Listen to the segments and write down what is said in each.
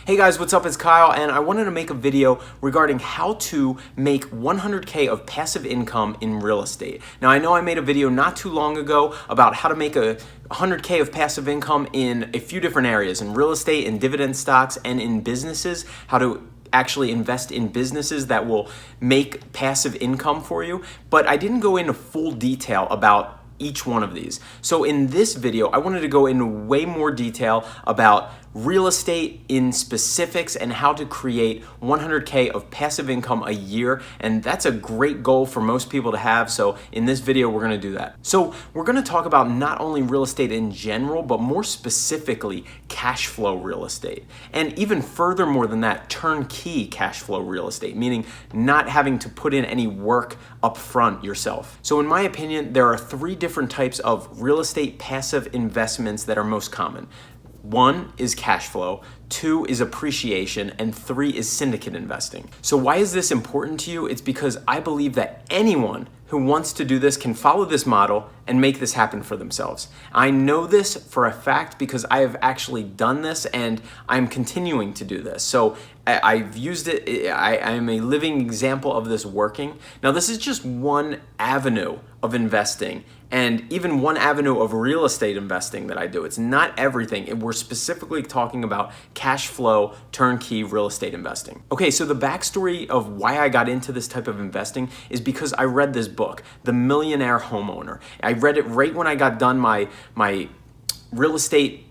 Hey guys, what's up? It's Kyle, and I wanted to make a video regarding how to make 100K of passive income in real estate. Now, I know I made a video not too long ago about how to make a 100K of passive income in a few different areas, in real estate, in dividend stocks, and in businesses, how to actually invest in businesses that will make passive income for you, but I didn't go into full detail about each one of these. So in this video, I wanted to go into way more detail about real estate in specifics and how to create 100K of passive income a year. And that's a great goal for most people to have. So in this video, we're gonna do that. So we're gonna talk about not only real estate in general, but more specifically, cash flow real estate. And even furthermore than that, turnkey cash flow real estate, meaning not having to put in any work up front yourself. So in my opinion, there are three different types of real estate passive investments that are most common. One is cash flow, two is appreciation, and three is syndicate investing. So why is this important to you? It's because I believe that anyone who wants to do this can follow this model and make this happen for themselves. I know this for a fact because I have actually done this and I'm continuing to do this. So I've used it, I am a living example of this working. Now this is just one avenue of investing and even one avenue of real estate investing that I do. It's not everything. We're specifically talking about cash flow turnkey real estate investing. Okay, so the backstory of why I got into this type of investing is because I read this book, The Millionaire Homeowner. I read it right when I got done my real estate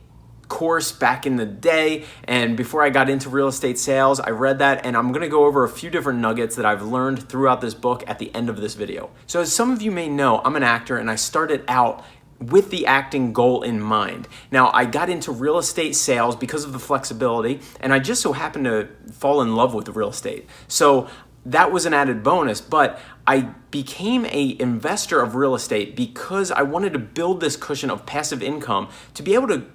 course back in the day, and before I got into real estate sales, I read that, and I'm gonna go over a few different nuggets that I've learned throughout this book at the end of this video. So as some of you may know, I'm an actor and I started out with the acting goal in mind. Now, I got into real estate sales because of the flexibility, and I just so happened to fall in love with real estate. So that was an added bonus, but I became an investor of real estate because I wanted to build this cushion of passive income to be able to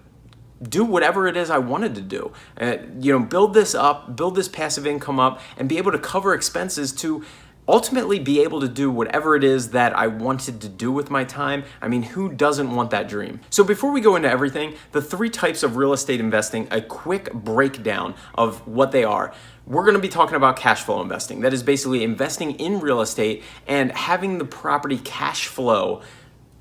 do whatever it is I wanted to do. Build this up, build this passive income up, and be able to cover expenses to ultimately be able to do whatever it is that I wanted to do with my time. I mean, who doesn't want that dream? So before we go into everything, the three types of real estate investing, a quick breakdown of what they are. We're gonna be talking about cash flow investing. That is basically investing in real estate and having the property cash flow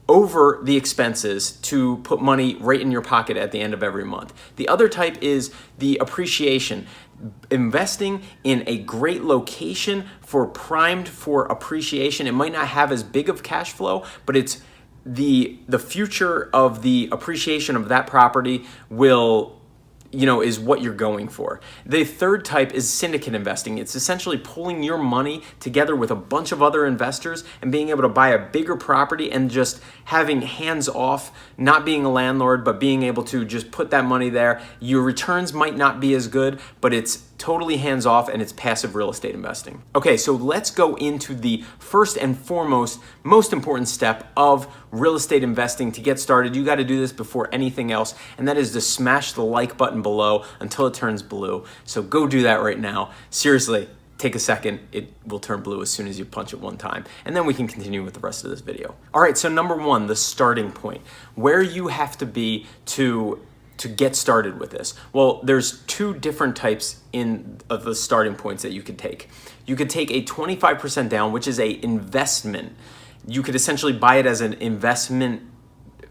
over the expenses to put money right in your pocket at the end of every month. The other type is the appreciation, investing in a great location primed for appreciation. It might not have as big of cash flow, but it's the future of the appreciation of that property is what you're going for. The third type is syndicate investing. It's essentially pulling your money together with a bunch of other investors and being able to buy a bigger property and just having hands off, not being a landlord, but being able to just put that money there. Your returns might not be as good, but it's totally hands off and it's passive real estate investing. Okay, so let's go into the first and foremost, most important step of real estate investing. To get started, you got to do this before anything else, and that is to smash the like button below until it turns blue. So go do that right now. Seriously, take a second. It will turn blue as soon as you punch it one time, and then we can continue with the rest of this video. All right, so number one, the starting point, where you have to be to get started with this. Well, there's two different types of the starting points that you could take. You could take a 25% down, which is a investment. You could essentially buy it as an investment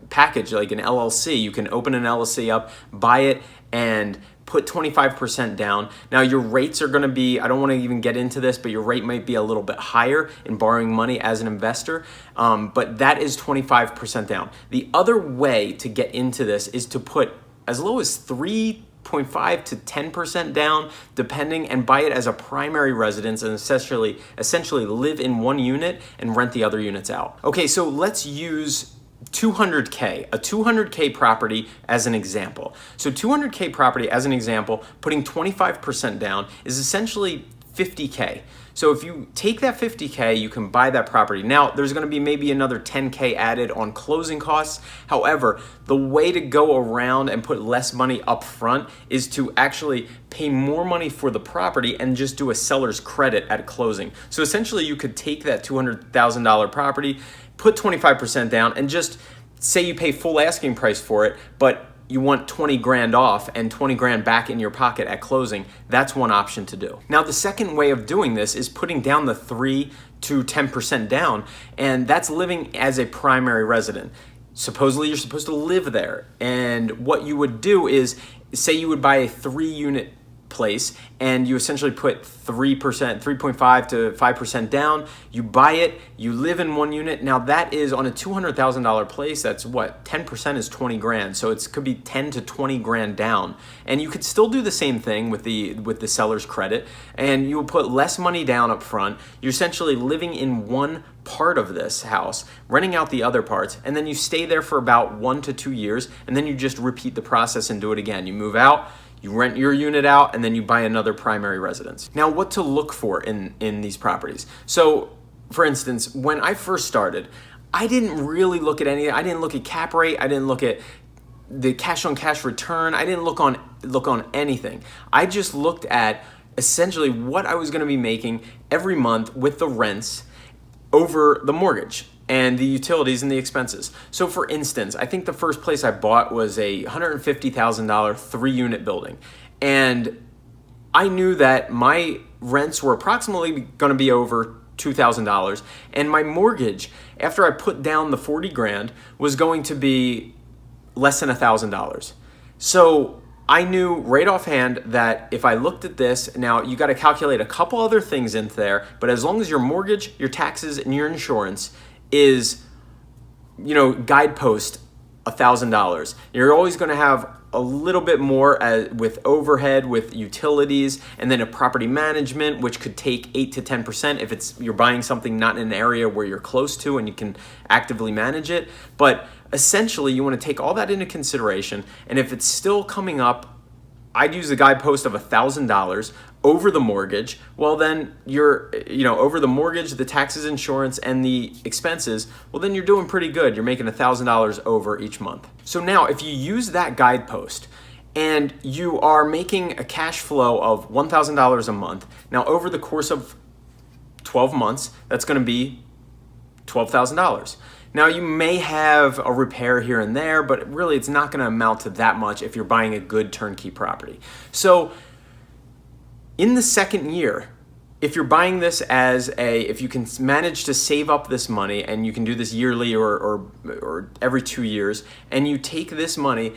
package, like an LLC. You can open an LLC up, buy it, and put 25% down. Now your rates are gonna be, I don't wanna even get into this, but your rate might be a little bit higher in borrowing money as an investor, but that is 25% down. The other way to get into this is to put as low as 3.5 to 10% down, depending, and buy it as a primary residence and essentially live in one unit and rent the other units out. Okay, so let's use 200K, a 200K property as an example. So 200K property as an example, putting 25% down is essentially 50K. So if you take that 50K, you can buy that property. Now, there's gonna be maybe another 10K added on closing costs. However, the way to go around and put less money up front is to actually pay more money for the property and just do a seller's credit at closing. So essentially, you could take that $200,000 property, put 25% down, and just say you pay full asking price for it, but you want 20 grand off and 20 grand back in your pocket at closing, that's one option to do. Now, the second way of doing this is putting down the 3 to 10% down, and that's living as a primary resident. Supposedly you're supposed to live there, and what you would do is, say you would buy a 3-unit place and you essentially put 3%, 3.5 to 5% down, you buy it, you live in 1 unit. Now that is on a $200,000 place, that's what, 10% is 20 grand. So it could be 10 to 20 grand down. And you could still do the same thing with the seller's credit, and you will put less money down up front. You're essentially living in one part of this house, renting out the other parts, and then you stay there for about 1 to 2 years, and then you just repeat the process and do it again. You move out, you rent your unit out, and then you buy another primary residence. Now, what to look for in these properties. So, for instance, when I first started, I didn't really look at anything. I didn't look at cap rate. I didn't look at the cash on cash return. I didn't look on anything. I just looked at essentially what I was going to be making every month with the rents over the mortgage and the utilities and the expenses. So for instance, I think the first place I bought was a $150,000 3-unit building. And I knew that my rents were approximately gonna be over $2,000. And my mortgage, after I put down the 40 grand, was going to be less than $1,000. So I knew right offhand that if I looked at this, now you gotta calculate a couple other things into there, but as long as your mortgage, your taxes, and your insurance is, guidepost $1,000. You're always going to have a little bit more with overhead, with utilities, and then a property management, which could take 8 to 10% if you're buying something not in an area where you're close to and you can actively manage it. But essentially, you want to take all that into consideration, and if it's still coming up, I'd use the guidepost of $1,000 over the mortgage. Well, then you're, over the mortgage, the taxes, insurance, and the expenses, well, then you're doing pretty good. You're making $1,000 over each month. So now if you use that guidepost and you are making a cash flow of $1,000 a month, now over the course of 12 months, that's going to be $12,000. Now you may have a repair here and there, but really it's not going to amount to that much if you're buying a good turnkey property. So in the second year, if you're buying this if you can manage to save up this money, and you can do this yearly or every 2 years, and you take this money,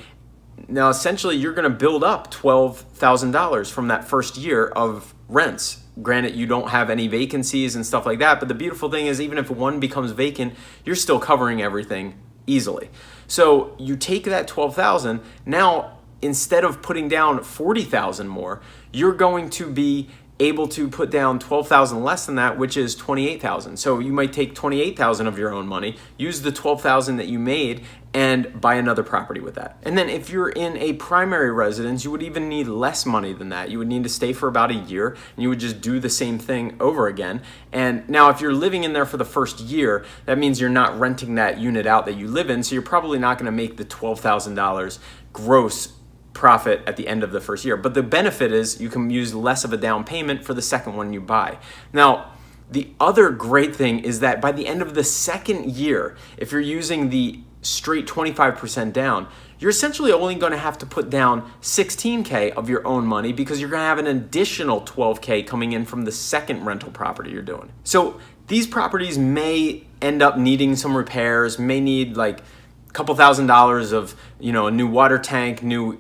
now essentially you're going to build up $12,000 from that first year of rents. Granted, you don't have any vacancies and stuff like that, but the beautiful thing is even if one becomes vacant, you're still covering everything easily. So you take that $12,000, now instead of putting down $40,000 more, you're going to be able to put down $12,000 less than that, which is $28,000. So you might take $28,000 of your own money, use the $12,000 that you made, and buy another property with that. And then if you're in a primary residence, you would even need less money than that. You would need to stay for about a year, and you would just do the same thing over again. And now if you're living in there for the first year, that means you're not renting that unit out that you live in, so you're probably not gonna make the $12,000 gross profit at the end of the first year. But the benefit is you can use less of a down payment for the second one you buy. Now, the other great thing is that by the end of the second year, if you're using the straight 25% down, you're essentially only going to have to put down $16K of your own money, because you're going to have an additional $12K coming in from the second rental property you're doing. So these properties may end up needing some repairs, may need like couple $1,000s of, a new water tank, new,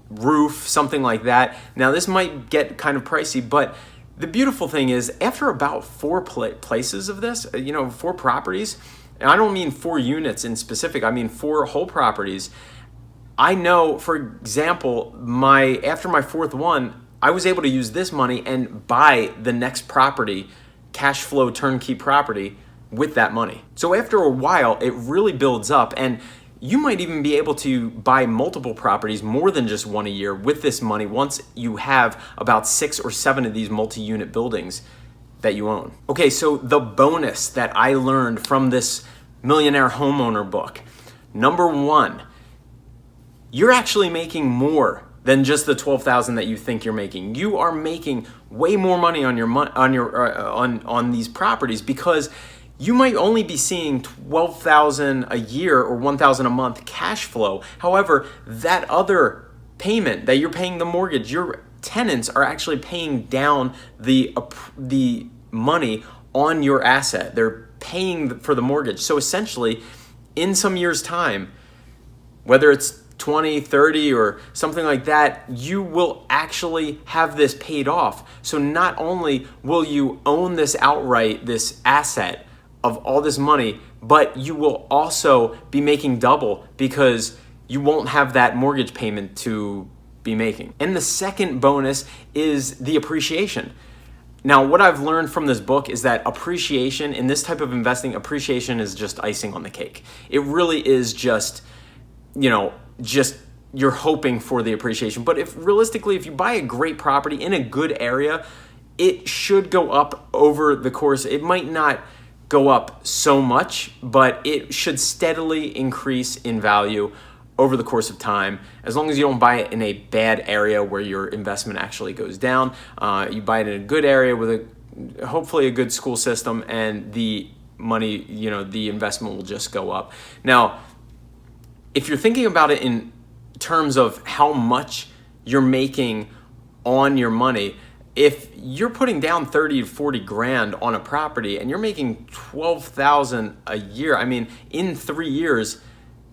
roof, something like that. Now this might get kind of pricey, but the beautiful thing is after about 4 places of this, 4 properties, and I don't mean 4 units in specific, I mean 4 whole properties. I know, for example, after my 4th one, I was able to use this money and buy the next property, Cash Flow Turnkey Property, with that money. So after a while, it really builds up, and you might even be able to buy multiple properties, more than just one a year, with this money once you have about 6 or 7 of these multi-unit buildings that you own. Okay, so the bonus that I learned from this Millionaire Homeowner book. Number 1, you're actually making more than just the $12,000 that you think you're making. You are making way more money on these properties, because you might only be seeing $12,000 a year or $1,000 a month cash flow. However, that other payment that you're paying the mortgage, your tenants are actually paying down the money on your asset. They're paying for the mortgage. So essentially, in some years' time, whether it's 20, 30, or something like that, you will actually have this paid off. So not only will you own this outright, this asset of all this money, but you will also be making double because you won't have that mortgage payment to be making. And the second bonus is the appreciation. Now, what I've learned from this book is that appreciation, in this type of investing, appreciation is just icing on the cake. It really is just, just you're hoping for the appreciation. But if you buy a great property in a good area, it should go up over the course. It might not go up so much, but it should steadily increase in value over the course of time, as long as you don't buy it in a bad area where your investment actually goes down. You buy it in a good area with hopefully a good school system, and the money, the investment will just go up. Now, if you're thinking about it in terms of how much you're making on your money, if you're putting down 30 to 40 grand on a property and you're making 12,000 a year, I mean, in 3 years,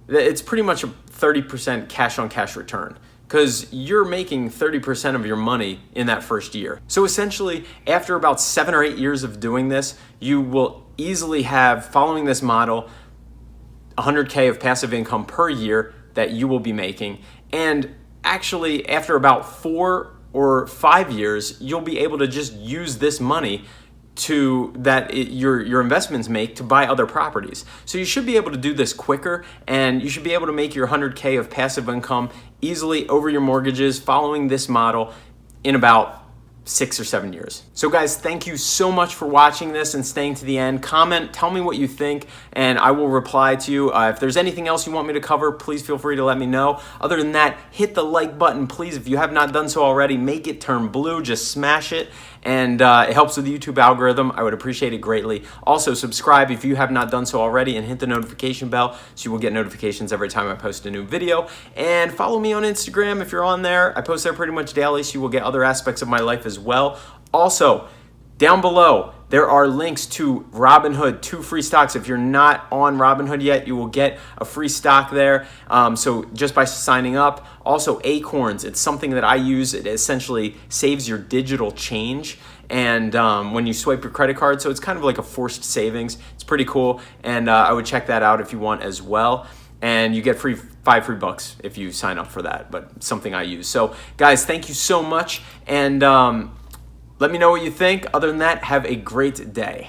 it's pretty much a 30% cash on cash return, because you're making 30% of your money in that first year. So essentially, after about 7 or 8 years of doing this, you will easily have, following this model, 100K of passive income per year that you will be making. And actually, after about 4 or 5 years, you'll be able to just use this money your investments make to buy other properties. So you should be able to do this quicker, and you should be able to make your 100K of passive income easily over your mortgages following this model in about 6 or 7 years. So guys, thank you so much for watching this and staying to the end. Comment, tell me what you think, and I will reply to you. If there's anything else you want me to cover, please feel free to let me know. Other than that, hit the like button, please. If you have not done so already, make it turn blue, just smash it. And it helps with the YouTube algorithm. I would appreciate it greatly. Also, subscribe if you have not done so already, and hit the notification bell so you will get notifications every time I post a new video. And follow me on Instagram if you're on there. I post there pretty much daily, so you will get other aspects of my life as well. Also, down below, there are links to Robinhood, 2 free stocks. If you're not on Robinhood yet, you will get a free stock there. So just by signing up. Also, Acorns, it's something that I use. It essentially saves your digital change, and when you swipe your credit card, so it's kind of like a forced savings. It's pretty cool, and I would check that out if you want as well. And you get 5 free bucks if you sign up for that, but something I use. So guys, thank you so much, and let me know what you think. Other than that, have a great day.